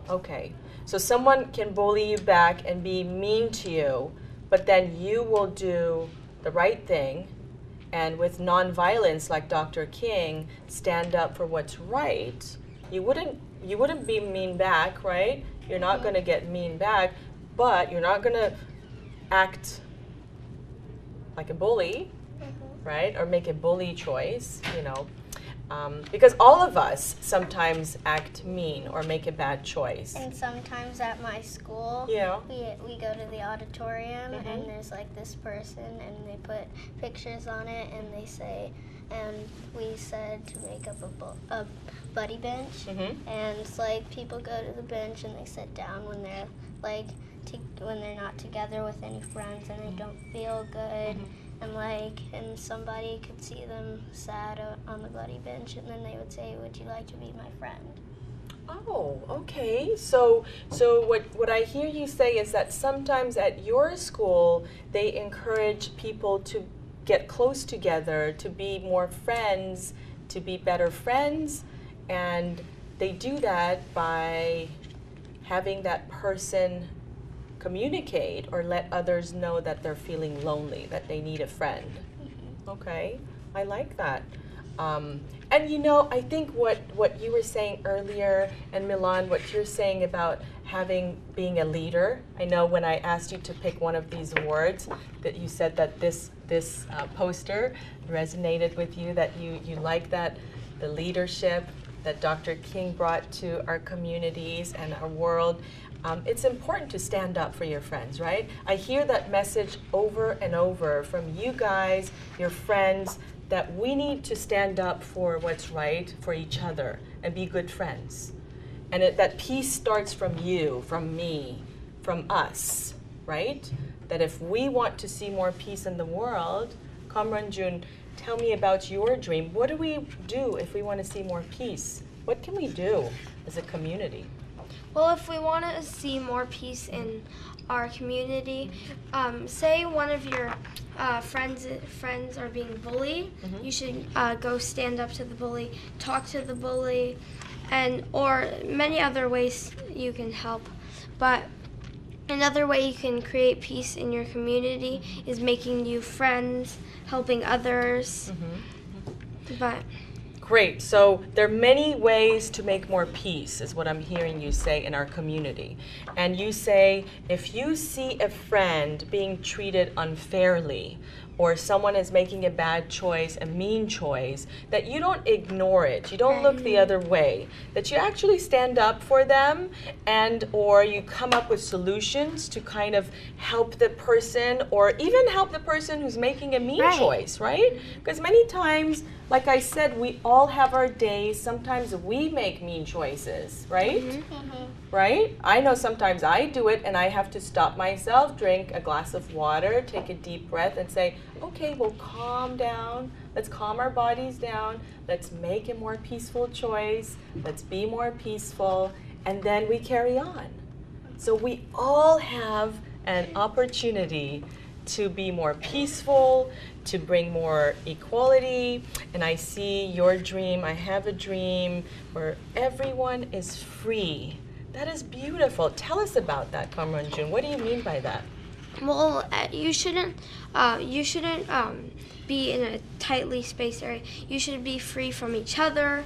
Okay. So someone can bully you back and be mean to you, but then you will do the right thing, and with nonviolence, like Dr. King, stand up for what's right. You wouldn't be mean back, right? You're not going to get mean back, but you're not going to act like a bully, right? Or make a bully choice, you know. Because all of us sometimes act mean or make a bad choice. And sometimes at my school, Yeah. we go to the auditorium, and there's like this person, and they put pictures on it, and they say, and we said to make up a buddy bench, and it's like people go to the bench and they sit down when they're like when they're not together with any friends and they don't feel good. And somebody could see them sad on the buddy bench, and then they would say, "Would you like to be my friend?" Oh, okay. So what I hear you say is that sometimes at your school they encourage people to get close together, to be more friends, to be better friends, and they do that by having that person communicate or let others know that they're feeling lonely, that they need a friend. Okay, I like that. And you know, I think what you were saying earlier, and Milan, what you're saying about being a leader, I know when I asked you to pick one of these words, that you said that this poster resonated with you, that you like that, the leadership that Dr. King brought to our communities and our world. It's important to stand up for your friends, right? I hear that message over and over from you guys, your friends, that we need to stand up for what's right for each other and be good friends. And that peace starts from you, from me, from us, right? That if we want to see more peace in the world, Kamranjun, tell me about your dream. What do we do if we want to see more peace? What can we do as a community? Well, if we want to see more peace in our community, say one of your friends are being bullied, you should go stand up to the bully, talk to the bully, or many other ways you can help. But another way you can create peace in your community is making new friends, helping others. But Great. So there are many ways to make more peace, is what I'm hearing you say in our community. And you say, if you see a friend being treated unfairly, or someone is making a bad choice, a mean choice, that you don't ignore it, you don't look the other way, that you actually stand up for them, or you come up with solutions to kind of help the person, or even help the person who's making a mean choice, right? Because many times, like I said, we all have our days. Sometimes we make mean choices, right? Right? I know sometimes I do it, and I have to stop myself, drink a glass of water, take a deep breath, and say, okay, we'll calm down. Let's calm our bodies down. Let's make a more peaceful choice. Let's be more peaceful. And then we carry on. So we all have an opportunity to be more peaceful, to bring more equality. And I see your dream, I have a dream where everyone is free. That is beautiful. Tell us about that, Kamranjun. What do you mean by that? Well, you shouldn't be in a tightly spaced area. You should be free from each other.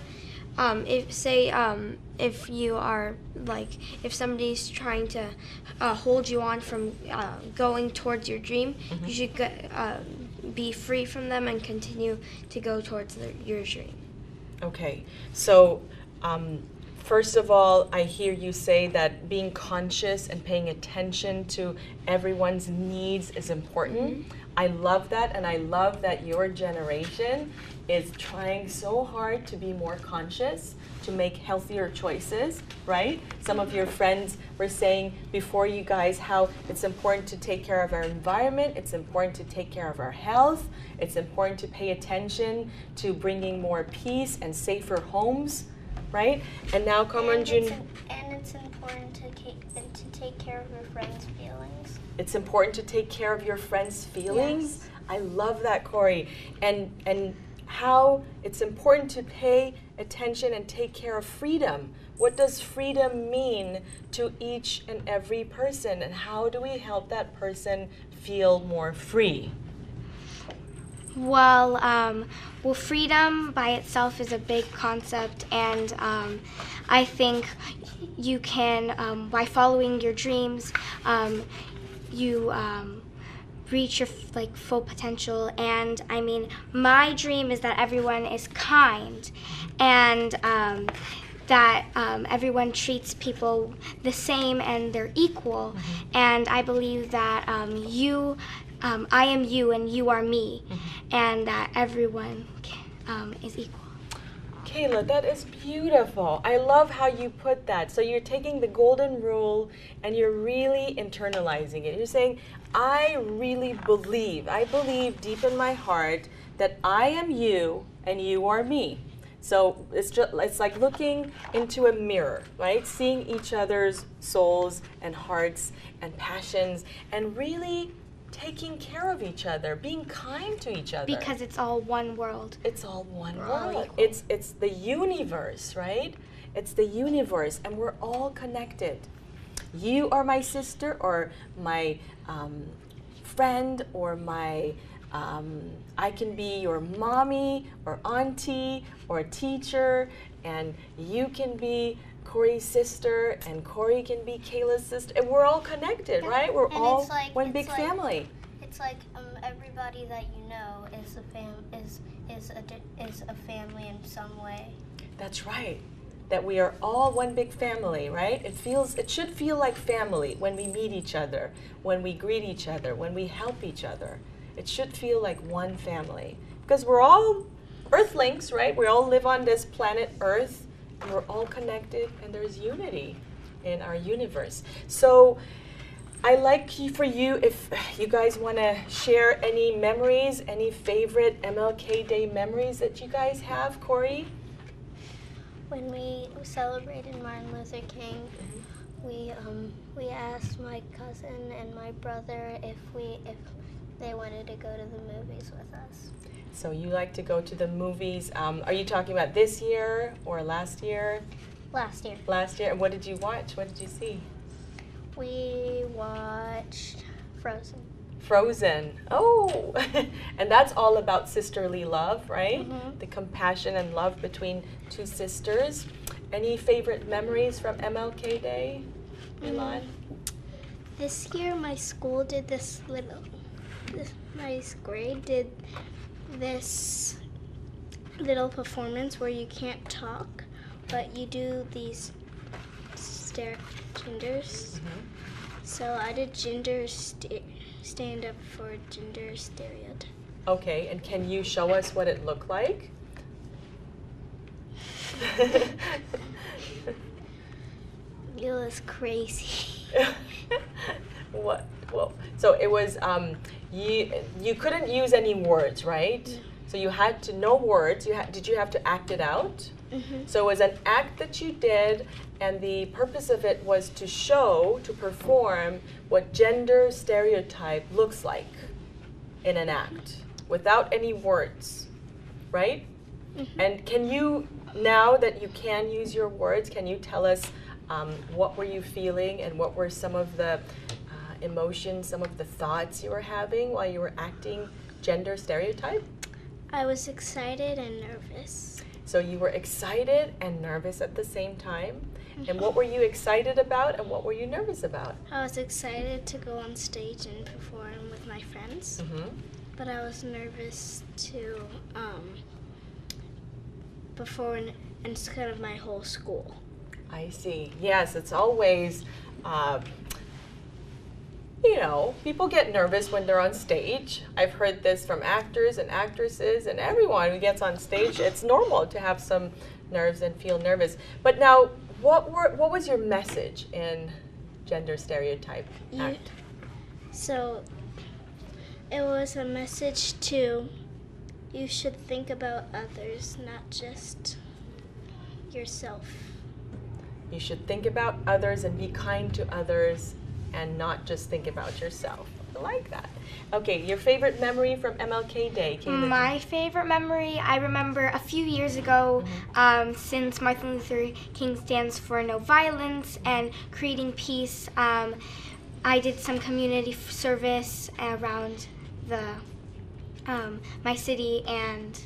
If you are if somebody's trying to hold you on from going towards your dream, you should be free from them and continue to go towards your dream. Okay, so first of all, I hear you say that being conscious and paying attention to everyone's needs is important. I love that, and I love that your generation is trying so hard to be more conscious, to make healthier choices, right? Some of your friends were saying before you guys how it's important to take care of our environment, it's important to take care of our health, it's important to pay attention to bringing more peace and safer homes, right? And now Kamranjun. And it's important to take care of your friends' feelings. It's important to take care of your friends' feelings? Yes. I love that, Corey. And how it's important to pay attention and take care of freedom. What does freedom mean to each and every person, and how do we help that person feel more free? Well, freedom by itself is a big concept, and I think you can, by following your dreams, you reach your full potential. And I mean, my dream is that everyone is kind, and that everyone treats people the same and they're equal. And I believe that I am you and you are me, and that everyone is equal. Kayla, that is beautiful. I love how you put that. So you're taking the golden rule and you're really internalizing it. You're saying, I believe deep in my heart that I am you and you are me. So it's like looking into a mirror, right? Seeing each other's souls and hearts and passions, and really taking care of each other, being kind to each other. Because it's all one world. It's all one world. It's the universe, right? It's the universe, and we're all connected. You are my sister, or my friend, or my I can be your mommy or auntie or teacher, and you can be Corey's sister, and Corey can be Kayla's sister, and we're all connected, right? We're all one big family. It's like everybody that you know is a family in some way. That's right. That we are all one big family, right? It should feel like family when we meet each other, when we greet each other, when we help each other. It should feel like one family, because we're all Earthlings, right? We all live on this planet Earth. We're all connected, and there's unity in our universe. So I like for you, if you guys want to share any memories, any favorite MLK Day memories that you guys have, Corey? When we celebrated Martin Luther King, we asked my cousin and my brother if they wanted to go to the movies with us. So you like to go to the movies. Are you talking about this year or last year? Last year. Last year. And what did you watch? What did you see? We watched Frozen. Frozen. Oh, and that's all about sisterly love, right? The compassion and love between two sisters. Any favorite memories from MLK Day, Milan? This year my school did my grade did this little performance where you can't talk, but you do these genders. So I did gender stand up for gender stereotype. Okay, and can you show us what it looked like? It was crazy. What? Whoa. So it was you couldn't use any words, right? No. So you had to know words. Did you have to act it out? Mm-hmm. So it was an act that you did, and the purpose of it was to show, to perform what gender stereotype looks like in an act without any words, right? Mm-hmm. And can you, now that you can use your words, can you tell us what were you feeling and what were some of the emotions, some of the thoughts you were having while you were acting gender stereotype? I was excited and nervous. So you were excited and nervous at the same time. And what were you excited about and what were you nervous about? I was excited to go on stage and perform with my friends, but I was nervous to perform in front of my whole school. I see. Yes, it's always, you know, people get nervous when they're on stage. I've heard this from actors and actresses and everyone who gets on stage. It's normal to have some nerves and feel nervous. But now, what was your message in Gender Stereotype Act? So it was a message to, you should think about others, not just yourself. You should think about others and be kind to others and not just think about yourself. I like that. Okay, your favorite memory from MLK Day, Kayla? My favorite memory, I remember a few years ago, since Martin Luther King stands for no violence and creating peace, I did some community service around my city and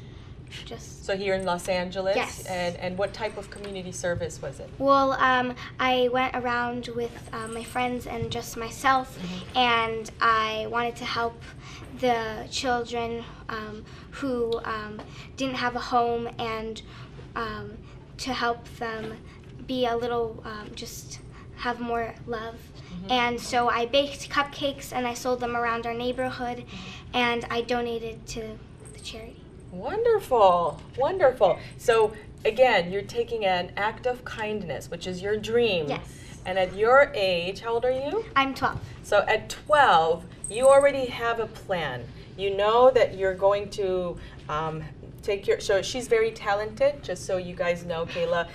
just... So here in Los Angeles? Yes. And what type of community service was it? Well, I went around with my friends and just myself, and I wanted to help the children who didn't have a home and to help them be a little, just have more love. And so I baked cupcakes and I sold them around our neighborhood, and I donated to the charity. Wonderful, wonderful. So again, you're taking an act of kindness, which is your dream. Yes. And at your age, how old are you? I'm 12. So at 12, you already have a plan. You know that you're going to so she's very talented, just so you guys know. Kayla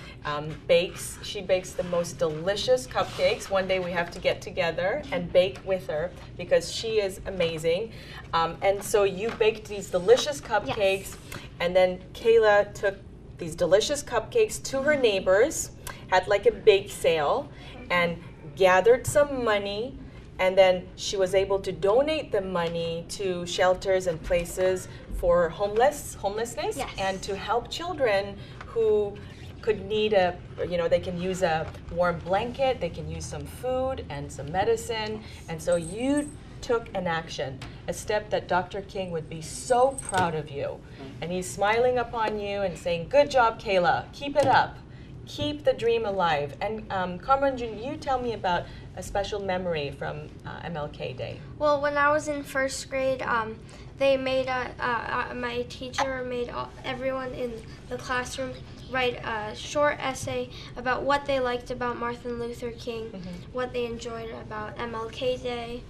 bakes. She bakes the most delicious cupcakes. One day we have to get together and bake with her because she is amazing. And so you baked these delicious cupcakes, and then Kayla took these delicious cupcakes to her neighbors, had like a bake sale, and gathered some money. And then she was able to donate the money to shelters and places for homelessness, and to help children who could need they can use a warm blanket, they can use some food and some medicine. And so you took an action, a step that Dr. King would be so proud of you. And he's smiling upon you and saying, good job, Kayla, keep it up. Keep the dream alive. And Carmen, you tell me about a special memory from MLK Day. Well, when I was in first grade, they made my teacher made everyone in the classroom write a short essay about what they liked about Martin Luther King, what they enjoyed about MLK Day,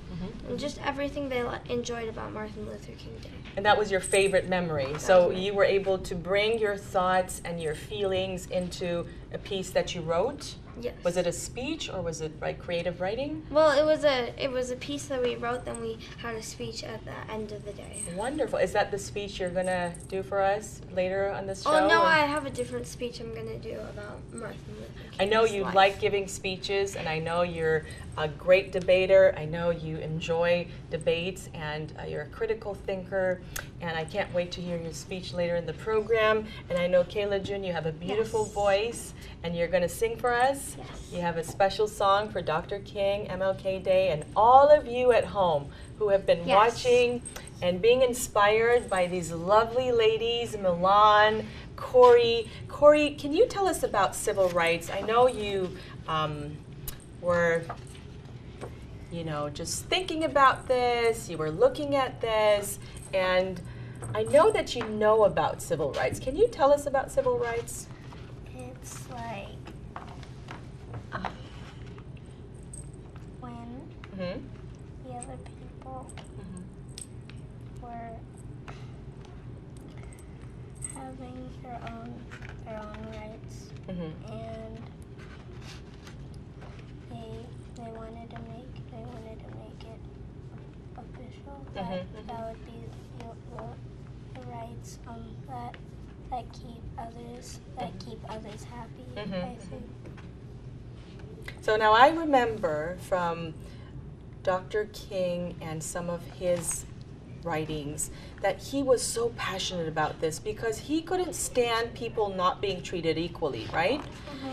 and just everything they enjoyed about Martin Luther King Day. And that was your favorite memory. So you were able to bring your thoughts and your feelings into a piece that you wrote? Yes. Was it a speech or was it creative writing? Well, it was a piece that we wrote, then we had a speech at the end of the day. Wonderful. Is that the speech you're going to do for us later on this show? Oh, no, I have a different speech I'm going to do about Martin Luther King. I know you like giving speeches, and I know you're a great debater. I know you enjoy debates, and you're a critical thinker, and I can't wait to hear your speech later in the program. And I know, Kayla June, you have a beautiful voice, and you're going to sing for us. Yes. You have a special song for Dr. King, MLK Day, and all of you at home who have been watching and being inspired by these lovely ladies, Milan, Corey. Corey, can you tell us about civil rights? I know you were, just thinking about this, you were looking at this, and I know that you know about civil rights. Can you tell us about civil rights? It's like when the other people having their own rights, and they wanted to make it official. That would be the rights that keep others happy. I think. So now I remember from Dr. King and some of his writings that he was so passionate about this because he couldn't stand people not being treated equally, right?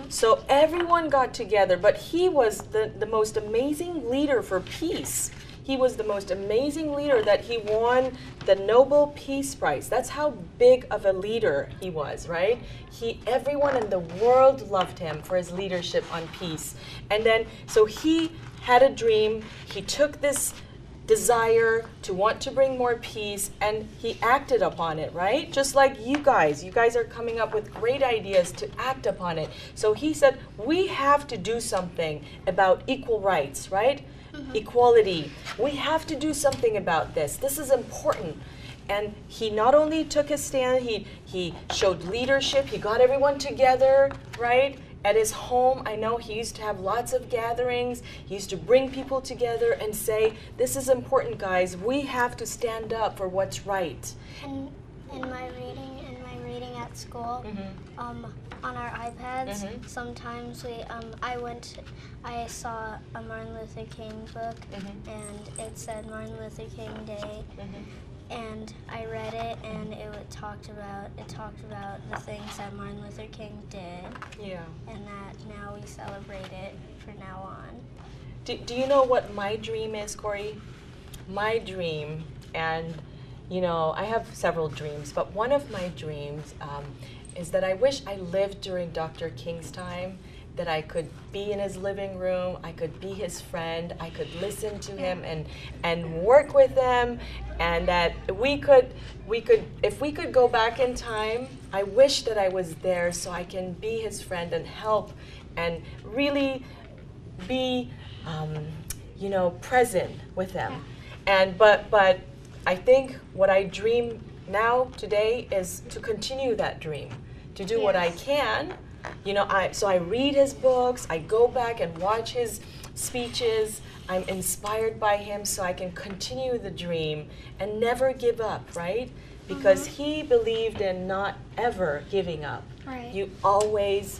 So everyone got together, but he was the most amazing leader for peace. He was the most amazing leader that he won the Nobel Peace Prize. That's how big of a leader he was, right? Everyone in the world loved him for his leadership on peace. And then, so he had a dream. He took this desire to want to bring more peace and he acted upon it, right? Just like you guys are coming up with great ideas to act upon it. So he said, we have to do something about equal rights, right? Equality. We have to do something about this. This is important. And he not only took a stand, he showed leadership. He got everyone together, right? At his home, I know he used to have lots of gatherings. He used to bring people together and say, this is important, guys. We have to stand up for what's right. And in my reading at school, on our iPads, sometimes I saw a Martin Luther King book, and it said Martin Luther King Day, and I read it, and it talked about the things that Martin Luther King did, and that now we celebrate it from now on. Do you know what my dream is, Corey? My dream, and you know, I have several dreams, but one of my dreams is that I wish I lived during Dr. King's time, that I could be in his living room, I could be his friend, I could listen to him and work with him, and that we could, if we could go back in time, I wish that I was there so I can be his friend and help and really be, you know, present with them. And but I think what I dream now today is to continue that dream, to do what I can. You know, so I read his books, I go back and watch his speeches, I'm inspired by him so I can continue the dream and never give up, right? Because he believed in not ever giving up. Right. You always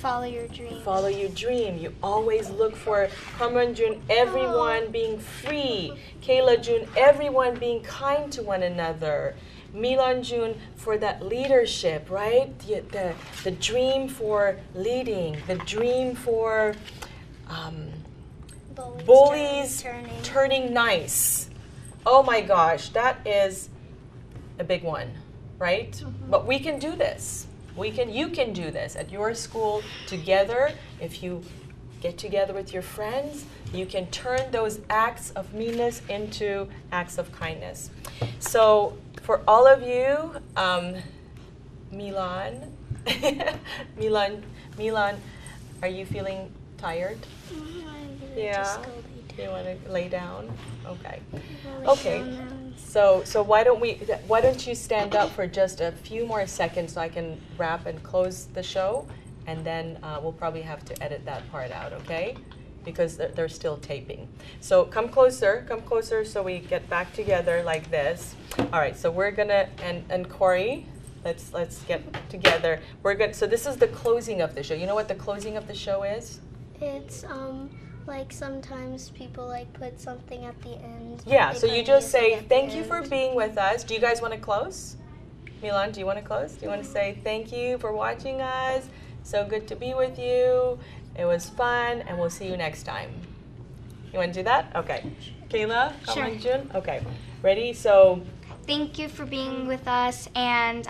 Follow your dream. Follow your dream. You always look for Kamran Jun, everyone being free. Kayla Jun, everyone being kind to one another. Milan Jun, for that leadership, right? The dream for leading, the dream for bullies turning nice. Oh my gosh, that is a big one, right? Mm-hmm. But we can do this. You can do this at your school together. If you get together with your friends, you can turn those acts of meanness into acts of kindness. So for all of you, Milan, Milan, are you feeling tired? Yeah. You want to lay down? Okay. Okay. So why don't you stand up for just a few more seconds so I can wrap and close the show, and then we'll probably have to edit that part out, okay? Because they're still taping. So come closer so we get back together like this. All right, so we're gonna, and Corey, let's get together. So this is the closing of the show. You know what the closing of the show is? It's like sometimes people like put something at the end. Yeah, so you just say, thank you for being with us. Do you guys want to close? Milan, do you want to close? Do you want to say, thank you for watching us. So good to be with you. It was fun, and we'll see you next time. You want to do that? Okay. Kayla? Sure. Jun? Okay. Ready? So thank you for being with us and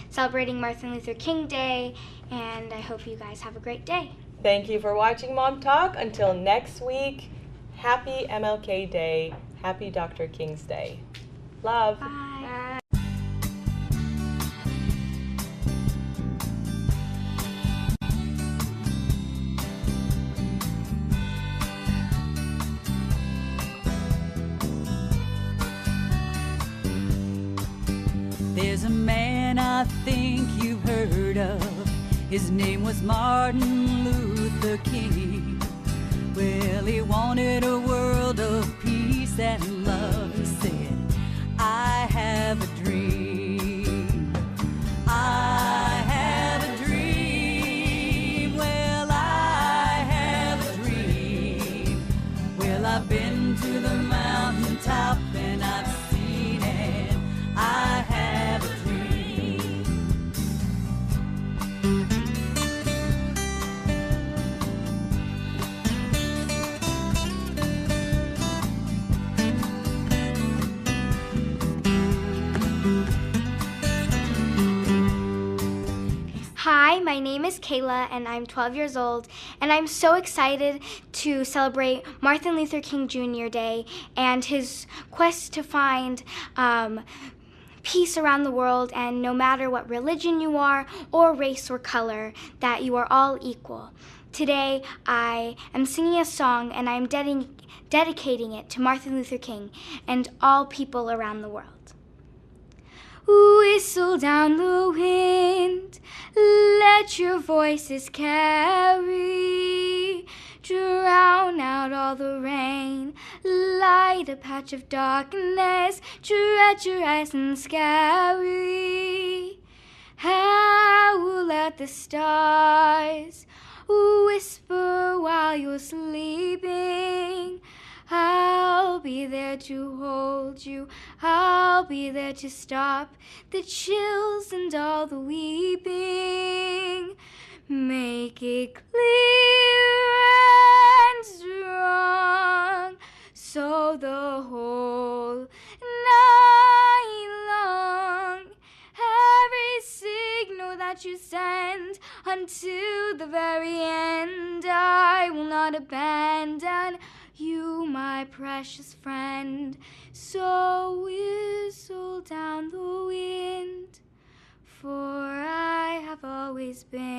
celebrating Martin Luther King Day, and I hope you guys have a great day. Thank you for watching Mom Talk. Until next week, happy MLK Day, happy Dr. King's Day. Love. Bye. There's a man I think you've heard of. His name was Martin Luther King. Well, he wanted a world of peace and love. He said, I have a dream. I have a dream. Well, I have a dream. Well, I've been to the mountaintop and I've seen it. I have a dream. Hi, my name is Kayla and I'm 12 years old, and I'm so excited to celebrate Martin Luther King Jr. Day and his quest to find peace around the world, and no matter what religion you are or race or color, that you are all equal. Today I am singing a song and I'm dedicating it to Martin Luther King and all people around the world. Whistle down the wind, let your voices carry, drown out all the rain, light a patch of darkness, treacherous and scary. Howl at the stars, whisper while you're sleeping. I'll be there to hold you, I'll be there to stop the chills and all the weeping. Make it clear and strong, so the whole night long, every signal that you send until the very end, I will not abandon you, my precious friend. So whistle down the wind, for I have always been